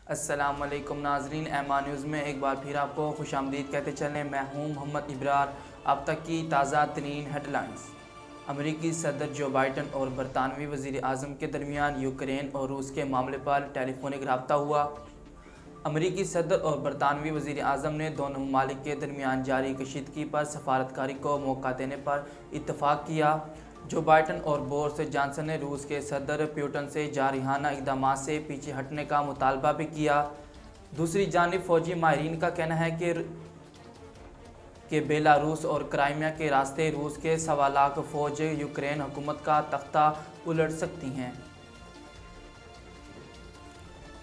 السلام علیکم ناظرین، ایمان نیوز میں ایک بار پھر آپ کو خوش آمدید کہتے چلیں۔ میں ہوں محمد ابرار۔ اب تک کی تازہ ترین ہیڈ لائنز۔ امریکی صدر جو بائیڈن اور برطانوی وزیر اعظم کے درمیان یوکرین اور روس کے معاملے پر ٹیلی فونک رابطہ ہوا۔ امریکی صدر اور برطانوی وزیر اعظم نے دونوں ممالک کے درمیان جاری کشیدگی پر سفارتکاری کو موقع دینے پر اتفاق کیا۔ جو بائیڈن اور بورس جانسن نے روس کے صدر پیوٹن سے جارحانہ اقدامات سے پیچھے ہٹنے کا مطالبہ بھی کیا۔ دوسری جانب فوجی ماہرین کا کہنا ہے کہ بیلاروس اور کرائمیا کے راستے روس کے 1.25 لاکھ فوج یوکرین حکومت کا تختہ الٹ سکتی ہیں۔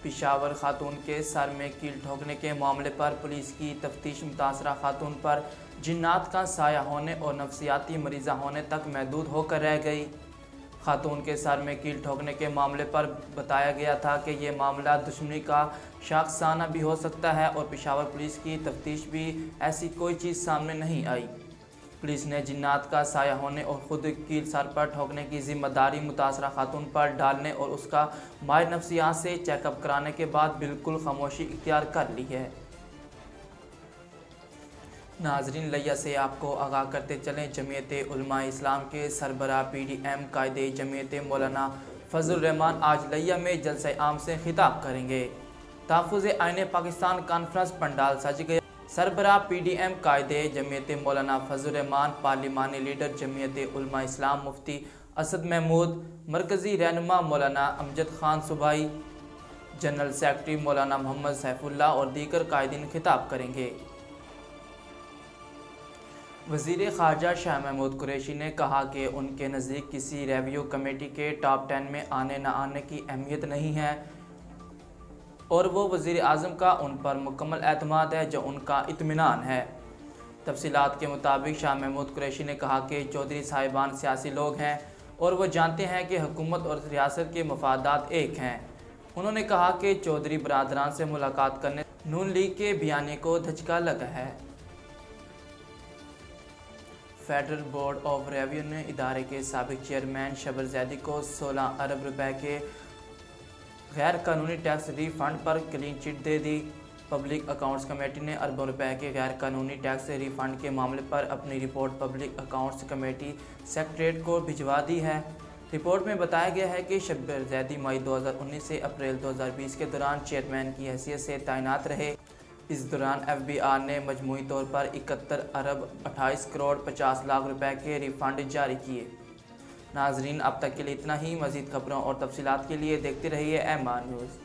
پشاور خاتون کے سر میں کیل ٹھوکنے کے معاملے پر پولیس کی تفتیش متاثرہ خاتون پر جنات کا سایہ ہونے اور نفسیاتی مریضہ ہونے تک محدود ہو کر رہ گئی۔ خاتون کے سر میں کیل ٹھوکنے کے معاملے پر بتایا گیا تھا کہ یہ معاملہ دشمنی کا شاخسانہ بھی ہو سکتا ہے اور پشاور پولیس کی تفتیش بھی ایسی کوئی چیز سامنے نہیں آئی۔ پولیس نے جنات کا سایہ ہونے اور خود کیل سر پر ٹھوکنے کی ذمہ داری متاثرہ خاتون پر ڈالنے اور اس کا ماہر نفسیات سے چیک اپ کرانے کے بعد بالکل خاموشی اختیار کر لی ہے۔ ناظرین، لیا سے آپ کو آگاہ کرتے چلیں، جمعیت علماء اسلام کے سربراہ PDM قائد جمعیت مولانا فضل الرحمان آج لیا میں جلسہ عام سے خطاب کریں گے۔ تحفظ آئین پاکستان کانفرنس پنڈال سج گیا۔ سربراہ PDM قائد جمعیت مولانا فضل الرحمان، پارلیمانی لیڈر جمعیت علماء اسلام مفتی اسد محمود، مرکزی رہنما مولانا امجد خان صوبائی، جنرل سیکرٹری مولانا محمد سیف اللہ اور دیگر قائدین خطاب کریں گے۔ وزیر خارجہ شاہ محمود قریشی نے کہا کہ ان کے نزدیک کسی ریویو کمیٹی کے ٹاپ 10 میں آنے نہ آنے کی اہمیت نہیں ہے اور وہ وزیر اعظم کا ان پر مکمل اعتماد ہے جو ان کا اطمینان ہے۔ تفصیلات کے مطابق شاہ محمود قریشی نے کہا کہ چودھری صاحبان سیاسی لوگ ہیں اور وہ جانتے ہیں کہ حکومت اور ریاست کے مفادات ایک ہیں۔ انہوں نے کہا کہ چودھری برادران سے ملاقات کرنے نون لیگ کے بیانیے کو دھچکا لگا ہے۔ فیڈرل بورڈ آف ریونیو نے ادارے کے سابق چیئرمین شبر زیدی کو 16 ارب روپے کے غیر قانونی ٹیکس ری فنڈ پر کلین چٹ دے دی۔ پبلک اکاؤنٹس کمیٹی نے اربوں روپے کے غیر قانونی ٹیکس ری فنڈ کے معاملے پر اپنی report public accounts committee secretariat کو بھجوا دی ہے۔ رپورٹ میں بتایا گیا ہے کہ شبر زیدی مئی 2019 سے اپریل 2020 کے دوران چیئرمین کی حیثیت سے تعینات رہے۔ اس دوران FBR نے مجموعی طور پر 71 ارب 28 کروڑ 50 لاکھ روپے کے ری فنڈ جاری کیے۔ ناظرین، اب تک کے لیے اتنا ہی۔ مزید خبروں اور تفصیلات کے لیے دیکھتے رہیے ایمان نیوز۔